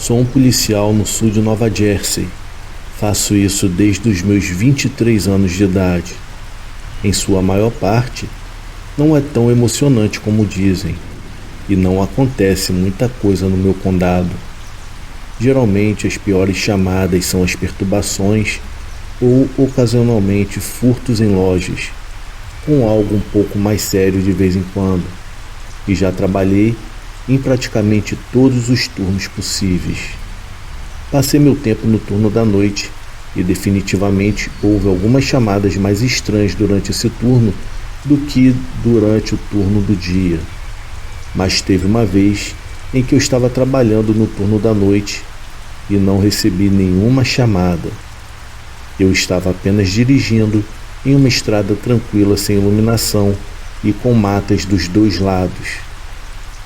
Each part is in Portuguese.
Sou um policial no sul de Nova Jersey. Faço isso desde os meus 23 anos de idade. Em sua maior parte, não é tão emocionante como dizem, e não acontece muita coisa no meu condado. Geralmente as piores chamadas são as perturbações ou ocasionalmente furtos em lojas, com algo um pouco mais sério de vez em quando, e já trabalhei em praticamente todos os turnos possíveis. Passei meu tempo no turno da noite e definitivamente houve algumas chamadas mais estranhas durante esse turno do que durante o turno do dia. Mas teve uma vez em que eu estava trabalhando no turno da noite e não recebi nenhuma chamada. Eu estava apenas dirigindo em uma estrada tranquila sem iluminação e com matas dos dois lados.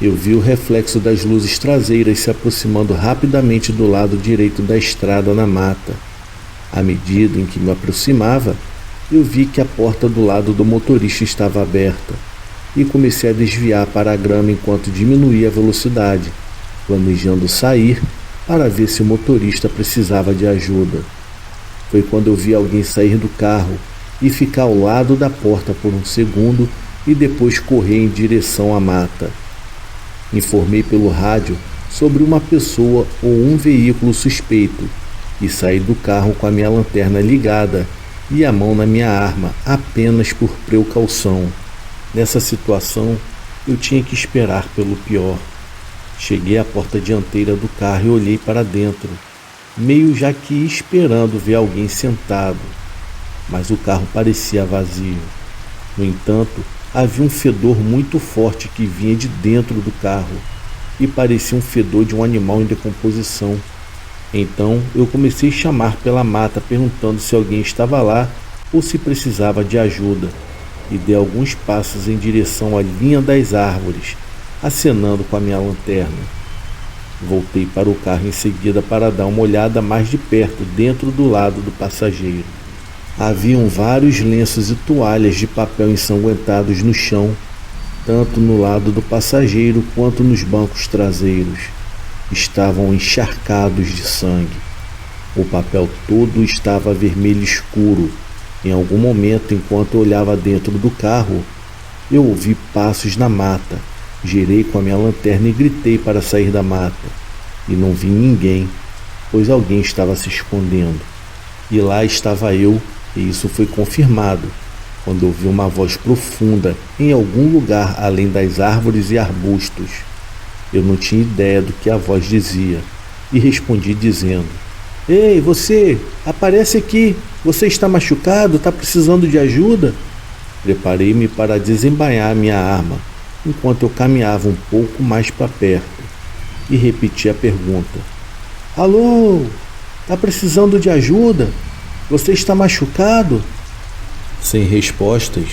Eu vi o reflexo das luzes traseiras se aproximando rapidamente do lado direito da estrada na mata. À medida em que me aproximava, eu vi que a porta do lado do motorista estava aberta e comecei a desviar para a grama enquanto diminuía a velocidade, planejando sair para ver se o motorista precisava de ajuda. Foi quando eu vi alguém sair do carro e ficar ao lado da porta por um segundo e depois correr em direção à mata. Informei pelo rádio sobre uma pessoa ou um veículo suspeito e saí do carro com a minha lanterna ligada e a mão na minha arma, apenas por precaução. Nessa situação, eu tinha que esperar pelo pior. Cheguei à porta dianteira do carro e olhei para dentro, meio já que esperando ver alguém sentado, mas o carro parecia vazio. No entanto, havia um fedor muito forte que vinha de dentro do carro e parecia um fedor de um animal em decomposição. Então eu comecei a chamar pela mata perguntando se alguém estava lá ou se precisava de ajuda e dei alguns passos em direção à linha das árvores, acenando com a minha lanterna. Voltei para o carro em seguida para dar uma olhada mais de perto dentro do lado do passageiro. Haviam vários lenços e toalhas de papel ensanguentados no chão, tanto no lado do passageiro quanto nos bancos traseiros. Estavam encharcados de sangue. O papel todo estava vermelho escuro. Em algum momento, enquanto eu olhava dentro do carro, eu ouvi passos na mata. Girei com a minha lanterna e gritei para sair da mata. E não vi ninguém, pois alguém estava se escondendo. E lá estava eu, e isso foi confirmado, quando ouvi uma voz profunda em algum lugar além das árvores e arbustos. Eu não tinha ideia do que a voz dizia, e respondi dizendo: "Ei, você, aparece aqui, você está machucado, está precisando de ajuda?" Preparei-me para desembainhar minha arma, enquanto eu caminhava um pouco mais para perto, e repeti a pergunta: "Alô, está precisando de ajuda? Você está machucado?" Sem respostas,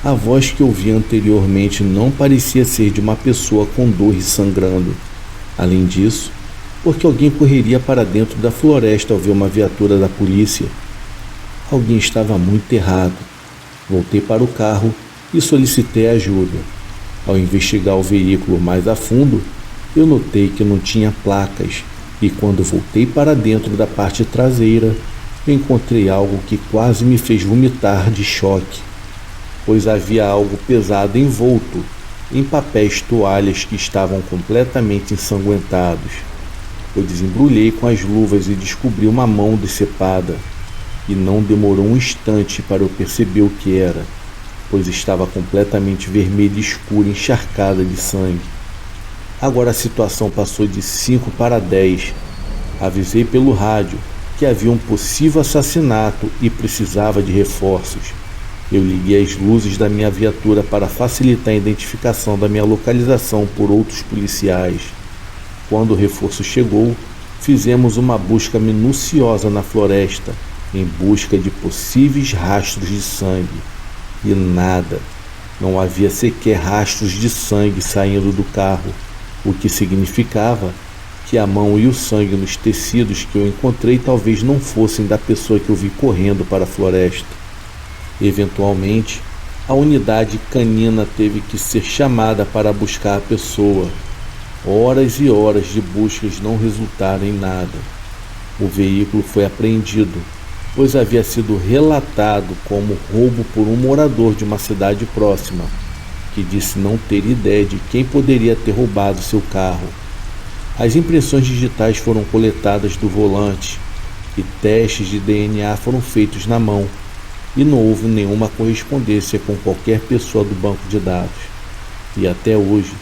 a voz que ouvi anteriormente não parecia ser de uma pessoa com dor e sangrando. Além disso, porque alguém correria para dentro da floresta ao ver uma viatura da polícia? Alguém estava muito errado. Voltei para o carro e solicitei ajuda. Ao investigar o veículo mais a fundo, eu notei que não tinha placas e quando voltei para dentro da parte traseira, encontrei algo que quase me fez vomitar de choque, pois havia algo pesado envolto em papéis toalhas que estavam completamente ensanguentados. Eu desembrulhei com as luvas e descobri uma mão decepada, e não demorou um instante para eu perceber o que era, pois estava completamente vermelha e escura, encharcada de sangue. Agora a situação passou de 5 para 10. Avisei pelo rádio que havia um possível assassinato e precisava de reforços. Eu liguei as luzes da minha viatura para facilitar a identificação da minha localização por outros policiais. Quando o reforço chegou, fizemos uma busca minuciosa na floresta, em busca de possíveis rastros de sangue. E nada. Não havia sequer rastros de sangue saindo do carro, o que significava que a mão e o sangue nos tecidos que eu encontrei talvez não fossem da pessoa que eu vi correndo para a floresta. Eventualmente, a unidade canina teve que ser chamada para buscar a pessoa. Horas e horas de buscas não resultaram em nada. O veículo foi apreendido, pois havia sido relatado como roubo por um morador de uma cidade próxima, que disse não ter ideia de quem poderia ter roubado seu carro. As impressões digitais foram coletadas do volante e testes de DNA foram feitos na mão, e não houve nenhuma correspondência com qualquer pessoa do banco de dados. E até hoje,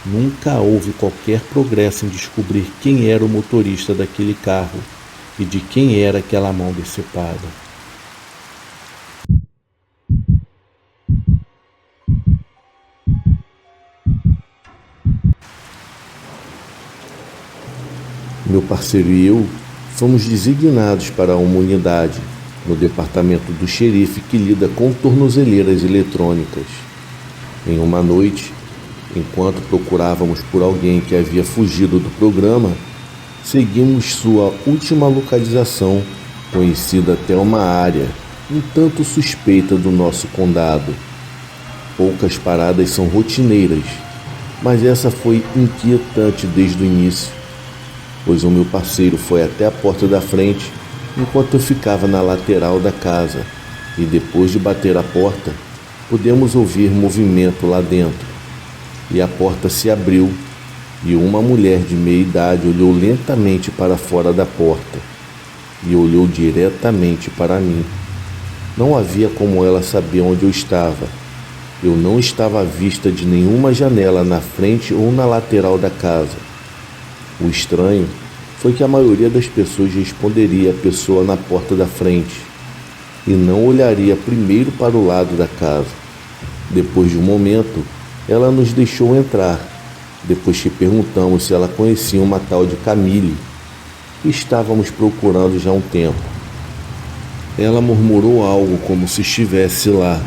nunca houve qualquer progresso em descobrir quem era o motorista daquele carro e de quem era aquela mão decepada. Meu parceiro e eu fomos designados para uma unidade no departamento do xerife que lida com tornozeleiras eletrônicas. Em uma noite, enquanto procurávamos por alguém que havia fugido do programa, seguimos sua última localização, conhecida até uma área um tanto suspeita do nosso condado. Poucas paradas são rotineiras, mas essa foi inquietante desde o início, pois o meu parceiro foi até a porta da frente enquanto eu ficava na lateral da casa, e depois de bater a porta, pudemos ouvir movimento lá dentro, e a porta se abriu, e uma mulher de meia idade olhou lentamente para fora da porta, e olhou diretamente para mim. Não havia como ela saber onde eu estava. Eu não estava à vista de nenhuma janela na frente ou na lateral da casa. O estranho foi que a maioria das pessoas responderia à pessoa na porta da frente e não olharia primeiro para o lado da casa. Depois de um momento, ela nos deixou entrar, depois que perguntamos se ela conhecia uma tal de Camille, que estávamos procurando já há um tempo. Ela murmurou algo como se estivesse lá,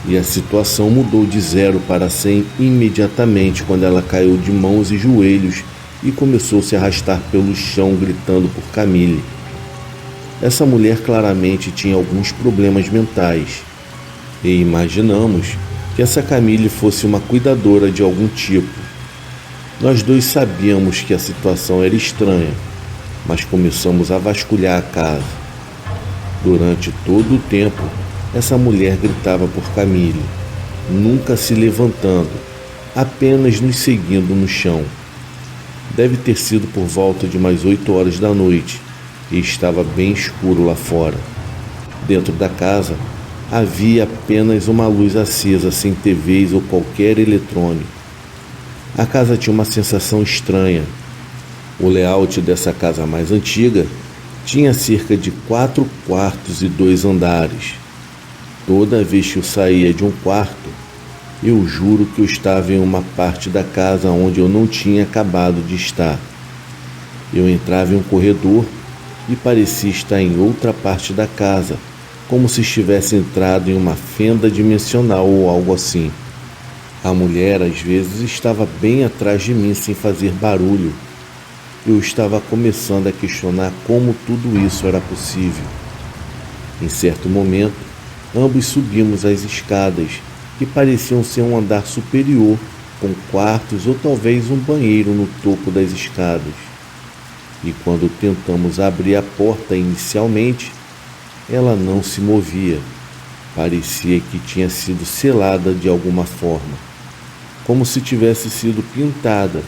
e a situação mudou de 0 para 100 imediatamente quando ela caiu de mãos e joelhos e começou a se arrastar pelo chão gritando por Camille. Essa mulher claramente tinha alguns problemas mentais, e imaginamos que essa Camille fosse uma cuidadora de algum tipo. Nós dois sabíamos que a situação era estranha, mas começamos a vasculhar a casa. Durante todo o tempo, essa mulher gritava por Camille, nunca se levantando, apenas nos seguindo no chão. Deve ter sido por volta de umas 8 horas da noite e estava bem escuro lá fora. Dentro da casa havia apenas uma luz acesa, sem TVs ou qualquer eletrônico. A casa tinha uma sensação estranha. O layout dessa casa mais antiga tinha cerca de 4 quartos e 2 andares. Toda vez que eu saía de um quarto, eu juro que eu estava em uma parte da casa onde eu não tinha acabado de estar. Eu entrava em um corredor e parecia estar em outra parte da casa, como se estivesse entrado em uma fenda dimensional ou algo assim. A mulher às vezes estava bem atrás de mim sem fazer barulho. Eu estava começando a questionar como tudo isso era possível. Em certo momento, ambos subimos as escadas, que pareciam ser um andar superior, com quartos ou talvez um banheiro no topo das escadas. E quando tentamos abrir a porta inicialmente, ela não se movia. Parecia que tinha sido selada de alguma forma, como se tivesse sido pintada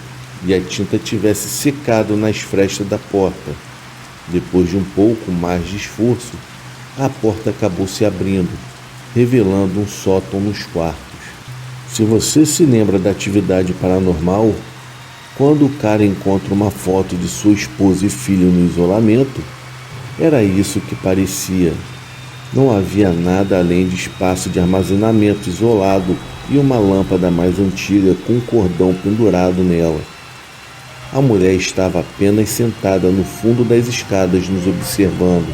e a tinta tivesse secado nas frestas da porta. Depois de um pouco mais de esforço, a porta acabou se abrindo, revelando um sótão nos quartos. Se você se lembra da atividade paranormal, quando o cara encontra uma foto de sua esposa e filho no isolamento, era isso que parecia. Não havia nada além de espaço de armazenamento isolado e uma lâmpada mais antiga com um cordão pendurado nela. A mulher estava apenas sentada no fundo das escadas nos observando,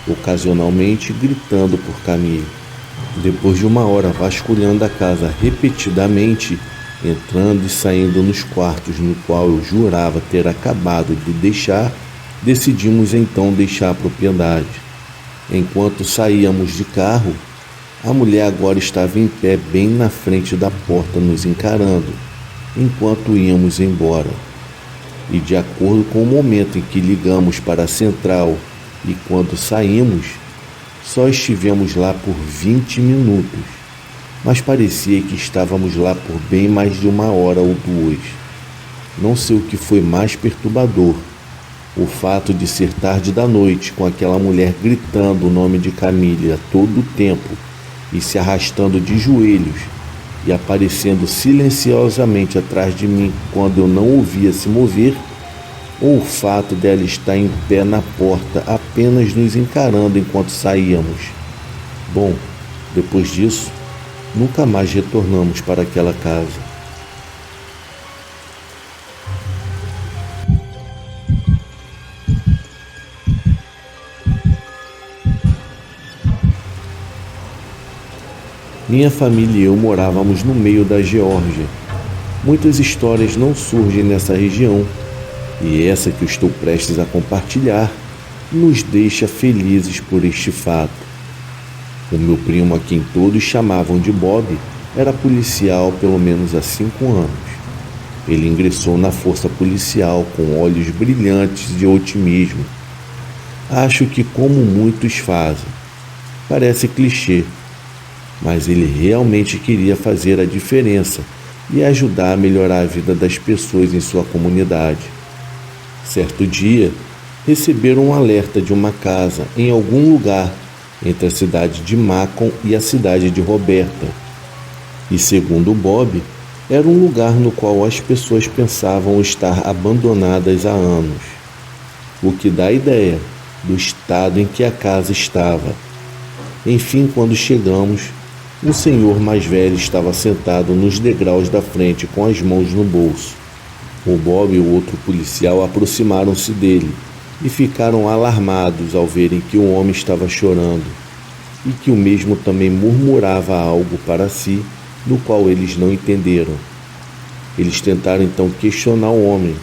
ocasionalmente gritando por Camille. Depois de uma hora vasculhando a casa repetidamente, entrando e saindo nos quartos no qual eu jurava ter acabado de deixar, decidimos então deixar a propriedade. Enquanto saíamos de carro, a mulher agora estava em pé bem na frente da porta nos encarando. enquanto íamos embora. E de acordo com o momento em que ligamos para a central e quando saímos, só estivemos lá por 20 minutos, mas parecia que estávamos lá por bem mais de 1 hora ou 2. Não sei o que foi mais perturbador, o fato de ser tarde da noite com aquela mulher gritando o nome de Camille a todo o tempo e se arrastando de joelhos e aparecendo silenciosamente atrás de mim quando eu não ouvia se mover, ou o fato dela estar em pé na porta apenas nos encarando enquanto saíamos. Bom, depois disso, nunca mais retornamos para aquela casa. Minha família e eu morávamos no meio da Geórgia. Muitas histórias não surgem nessa região, e essa que eu estou prestes a compartilhar nos deixa felizes por este fato. O meu primo, a quem todos chamavam de Bob, era policial pelo menos há 5 anos. Ele ingressou na força policial com olhos brilhantes de otimismo. Acho que como muitos fazem. Parece clichê, mas ele realmente queria fazer a diferença e ajudar a melhorar a vida das pessoas em sua comunidade. Certo dia, receberam um alerta de uma casa em algum lugar entre a cidade de Macon e a cidade de Roberta. E segundo Bob, era um lugar no qual as pessoas pensavam estar abandonadas há anos, o que dá a ideia do estado em que a casa estava. Enfim, quando chegamos, um senhor mais velho estava sentado nos degraus da frente com as mãos no bolso. O Bob e o outro policial aproximaram-se dele e ficaram alarmados ao verem que o homem estava chorando e que o mesmo também murmurava algo para si, do qual eles não entenderam. Eles tentaram então questionar o homem,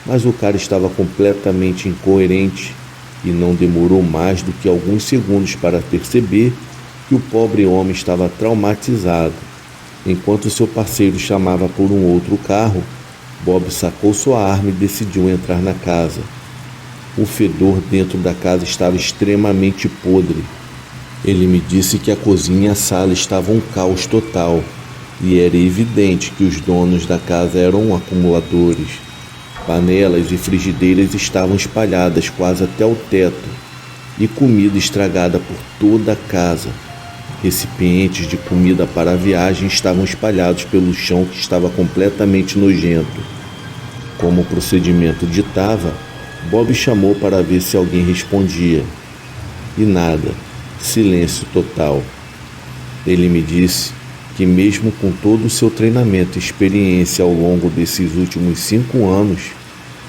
mas o cara estava completamente incoerente e não demorou mais do que alguns segundos para perceber que o pobre homem estava traumatizado. Enquanto seu parceiro chamava por um outro carro, Bob sacou sua arma e decidiu entrar na casa. O fedor dentro da casa estava extremamente podre. Ele me disse que a cozinha e a sala estavam um caos total, e era evidente que os donos da casa eram acumuladores. Panelas e frigideiras estavam espalhadas quase até o teto, e comida estragada por toda a casa. Recipientes de comida para a viagem estavam espalhados pelo chão, que estava completamente nojento. Como o procedimento ditava, Bob chamou para ver se alguém respondia. E nada, silêncio total. Ele me disse que mesmo com todo o seu treinamento e experiência ao longo desses últimos 5 anos,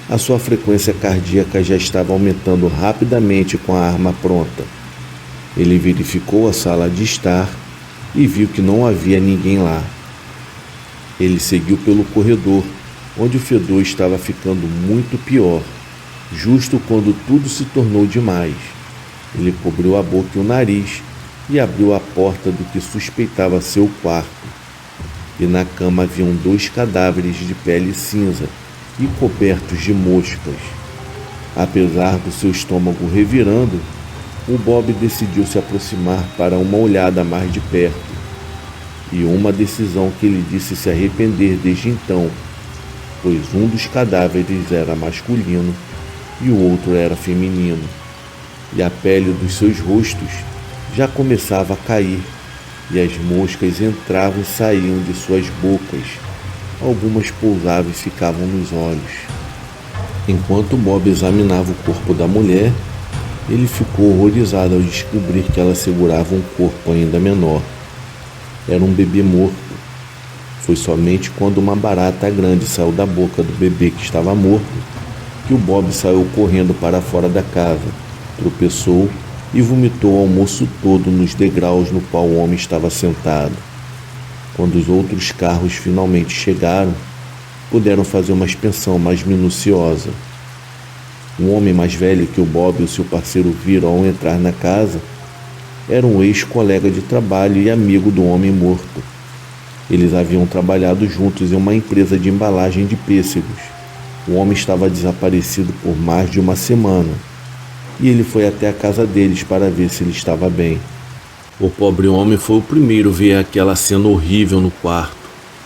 a sua frequência cardíaca já estava aumentando rapidamente com a arma pronta. Ele verificou a sala de estar e viu que não havia ninguém lá. Ele seguiu pelo corredor, onde o fedor estava ficando muito pior, justo quando tudo se tornou demais. Ele cobriu a boca e o nariz e abriu a porta do que suspeitava ser o quarto. E na cama haviam 2 cadáveres de pele cinza e cobertos de moscas. Apesar do seu estômago revirando, o Bob decidiu se aproximar para uma olhada mais de perto. E uma decisão que ele disse se arrepender desde então, pois um dos cadáveres era masculino e o outro era feminino. E a pele dos seus rostos já começava a cair, e as moscas entravam e saíam de suas bocas. Algumas pousavam e ficavam nos olhos. Enquanto Bob examinava o corpo da mulher, ele ficou horrorizado ao descobrir que ela segurava um corpo ainda menor. Era um bebê morto. Foi somente quando uma barata grande saiu da boca do bebê que estava morto que o Bob saiu correndo para fora da casa, tropeçou e vomitou o almoço todo nos degraus no qual o homem estava sentado. Quando os outros carros finalmente chegaram, puderam fazer uma inspeção mais minuciosa. O homem mais velho que o Bob e o seu parceiro viram ao entrar na casa era um ex-colega de trabalho e amigo do homem morto. Eles haviam trabalhado juntos em uma empresa de embalagem de pêssegos. O homem estava desaparecido por mais de uma semana e ele foi até a casa deles para ver se ele estava bem. O pobre homem foi o primeiro a ver aquela cena horrível no quarto.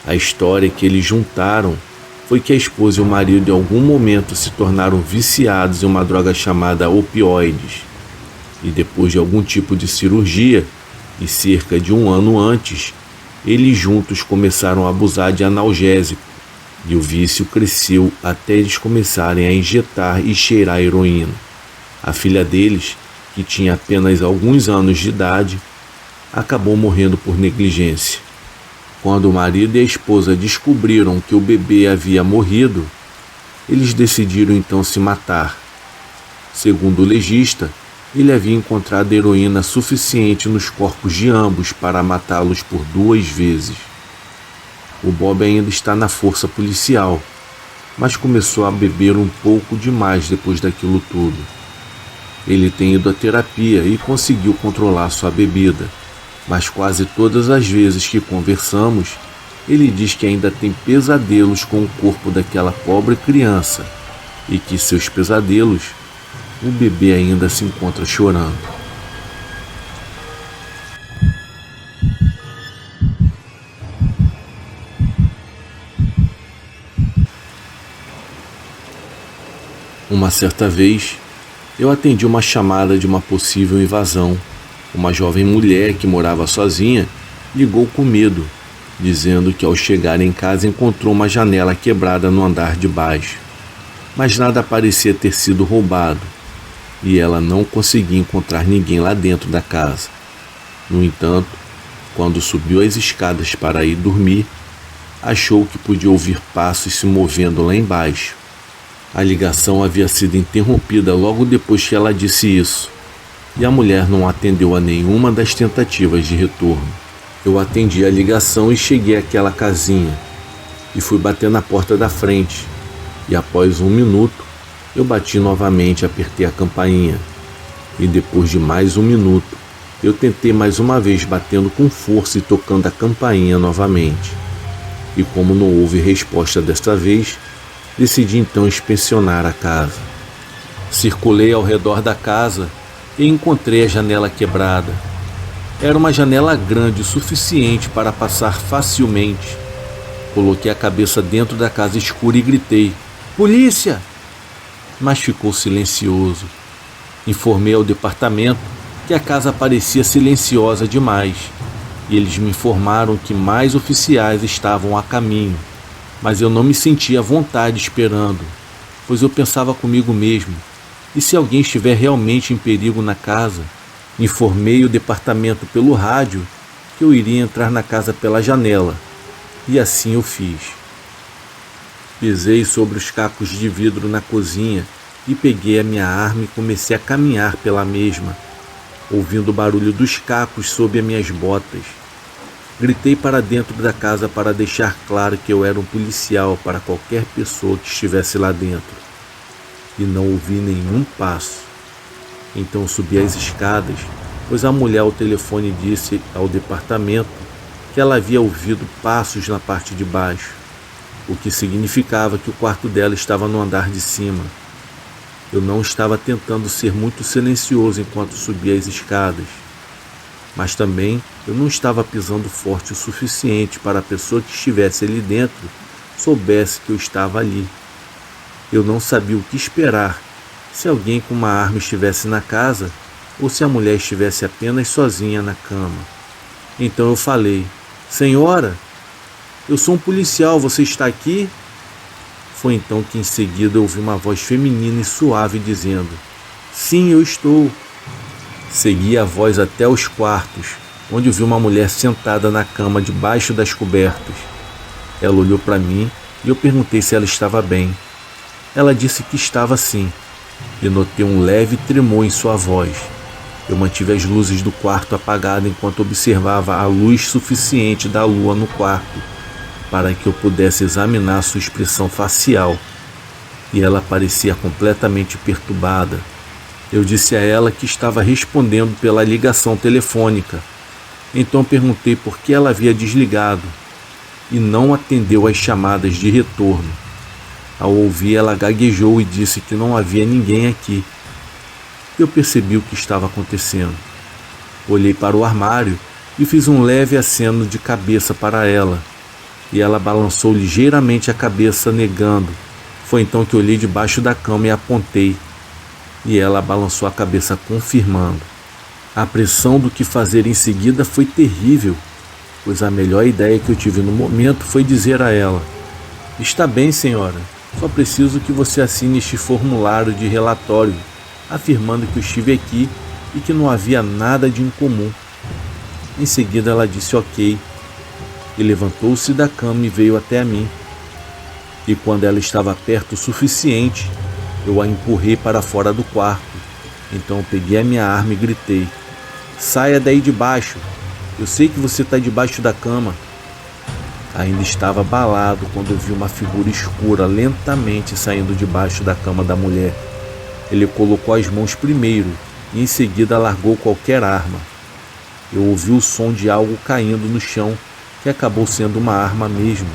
A história que eles juntaram foi que a esposa e o marido em algum momento se tornaram viciados em uma droga chamada opioides. E depois de algum tipo de cirurgia, e cerca de um ano antes, eles juntos começaram a abusar de analgésico. E o vício cresceu até eles começarem a injetar e cheirar heroína. A filha deles, que tinha apenas alguns anos de idade, acabou morrendo por negligência. Quando o marido e a esposa descobriram que o bebê havia morrido, eles decidiram então se matar. Segundo o legista, ele havia encontrado heroína suficiente nos corpos de ambos para matá-los por 2 vezes. O Bob ainda está na força policial, mas começou a beber um pouco demais depois daquilo tudo. Ele tem ido à terapia e conseguiu controlar sua bebida, mas quase todas as vezes que conversamos, ele diz que ainda tem pesadelos com o corpo daquela pobre criança e que seus pesadelos, o bebê ainda se encontra chorando. Uma certa vez, eu atendi uma chamada de uma possível invasão. Uma jovem mulher que morava sozinha ligou com medo, dizendo que ao chegar em casa encontrou uma janela quebrada no andar de baixo, mas nada parecia ter sido roubado, e ela não conseguia encontrar ninguém lá dentro da casa. No entanto, quando subiu as escadas para ir dormir, achou que podia ouvir passos se movendo lá embaixo. A ligação havia sido interrompida logo depois que ela disse isso, e a mulher não atendeu a nenhuma das tentativas de retorno. Eu atendi a ligação e cheguei àquela casinha, e fui bater na porta da frente, e após 1 minuto, eu bati novamente e apertei a campainha, e depois de mais 1 minuto, eu tentei mais uma vez batendo com força e tocando a campainha novamente. E como não houve resposta desta vez, decidi então inspecionar a casa. Circulei ao redor da casa e encontrei a janela quebrada. Era uma janela grande o suficiente para passar facilmente. Coloquei a cabeça dentro da casa escura e gritei: "Polícia!" Mas ficou silencioso. Informei ao departamento que a casa parecia silenciosa demais, e eles me informaram que mais oficiais estavam a caminho. Mas eu não me sentia à vontade esperando, pois eu pensava comigo mesmo: e se alguém estiver realmente em perigo na casa? Informei o departamento pelo rádio que eu iria entrar na casa pela janela, e assim eu fiz. Pisei sobre os cacos de vidro na cozinha e peguei a minha arma e comecei a caminhar pela mesma, ouvindo o barulho dos cacos sob as minhas botas. Gritei para dentro da casa para deixar claro que eu era um policial para qualquer pessoa que estivesse lá dentro. E não ouvi nenhum passo. Então subi as escadas, pois a mulher ao telefone disse ao departamento que ela havia ouvido passos na parte de baixo, o que significava que o quarto dela estava no andar de cima. Eu não estava tentando ser muito silencioso enquanto subia as escadas, mas também eu não estava pisando forte o suficiente para a pessoa que estivesse ali dentro soubesse que eu estava ali. Eu não sabia o que esperar, se alguém com uma arma estivesse na casa ou se a mulher estivesse apenas sozinha na cama. Então eu falei: "Senhora, eu sou um policial, você está aqui?" Foi então que em seguida eu ouvi uma voz feminina e suave dizendo: "Sim, eu estou." Segui a voz até os quartos, onde vi uma mulher sentada na cama debaixo das cobertas. Ela olhou para mim e eu perguntei se ela estava bem. Ela disse que estava sim, e notei um leve tremor em sua voz. Eu mantive as luzes do quarto apagadas enquanto observava a luz suficiente da lua no quarto para que eu pudesse examinar sua expressão facial, e ela parecia completamente perturbada. Eu disse a ela que estava respondendo pela ligação telefônica. Então perguntei por que ela havia desligado, e não atendeu às chamadas de retorno. Ao ouvir, ela gaguejou e disse que não havia ninguém aqui. Eu percebi o que estava acontecendo. Olhei para o armário e fiz um leve aceno de cabeça para ela, e ela balançou ligeiramente a cabeça, negando. Foi então que olhei debaixo da cama e apontei, e ela balançou a cabeça, confirmando. A pressão do que fazer em seguida foi terrível, pois a melhor ideia que eu tive no momento foi dizer a ela: "Está bem, senhora, só preciso que você assine este formulário de relatório, afirmando que eu estive aqui e que não havia nada de incomum." Em seguida ela disse ok, e levantou-se da cama e veio até a mim. E quando ela estava perto o suficiente, eu a empurrei para fora do quarto. Então eu peguei a minha arma e gritei: "Saia daí de baixo, eu sei que você está debaixo da cama." Ainda estava abalado quando eu vi uma figura escura lentamente saindo debaixo da cama da mulher. Ele colocou as mãos primeiro e em seguida largou qualquer arma. Eu ouvi o som de algo caindo no chão, que acabou sendo uma arma mesmo.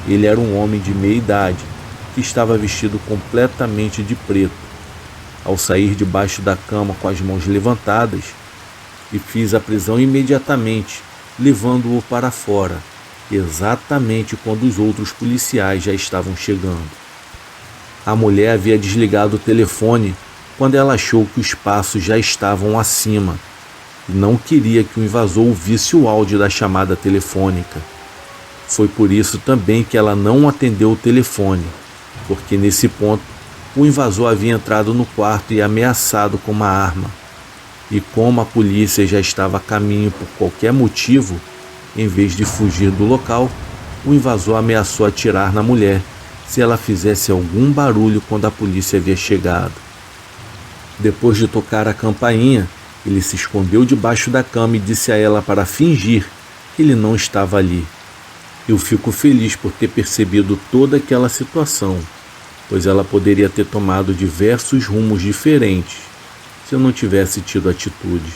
Ele era um homem de meia idade, que estava vestido completamente de preto. Ao sair debaixo da cama com as mãos levantadas, e fiz a prisão imediatamente, levando-o para fora, exatamente quando os outros policiais já estavam chegando. A mulher havia desligado o telefone quando ela achou que os passos já estavam acima e não queria que o invasor ouvisse o áudio da chamada telefônica. Foi por isso também que ela não atendeu o telefone, porque nesse ponto o invasor havia entrado no quarto e ameaçado com uma arma. E como a polícia já estava a caminho por qualquer motivo, em vez de fugir do local, o invasor ameaçou atirar na mulher se ela fizesse algum barulho quando a polícia havia chegado. Depois de tocar a campainha, ele se escondeu debaixo da cama e disse a ela para fingir que ele não estava ali. Eu fico feliz por ter percebido toda aquela situação, pois ela poderia ter tomado diversos rumos diferentes se eu não tivesse tido atitude.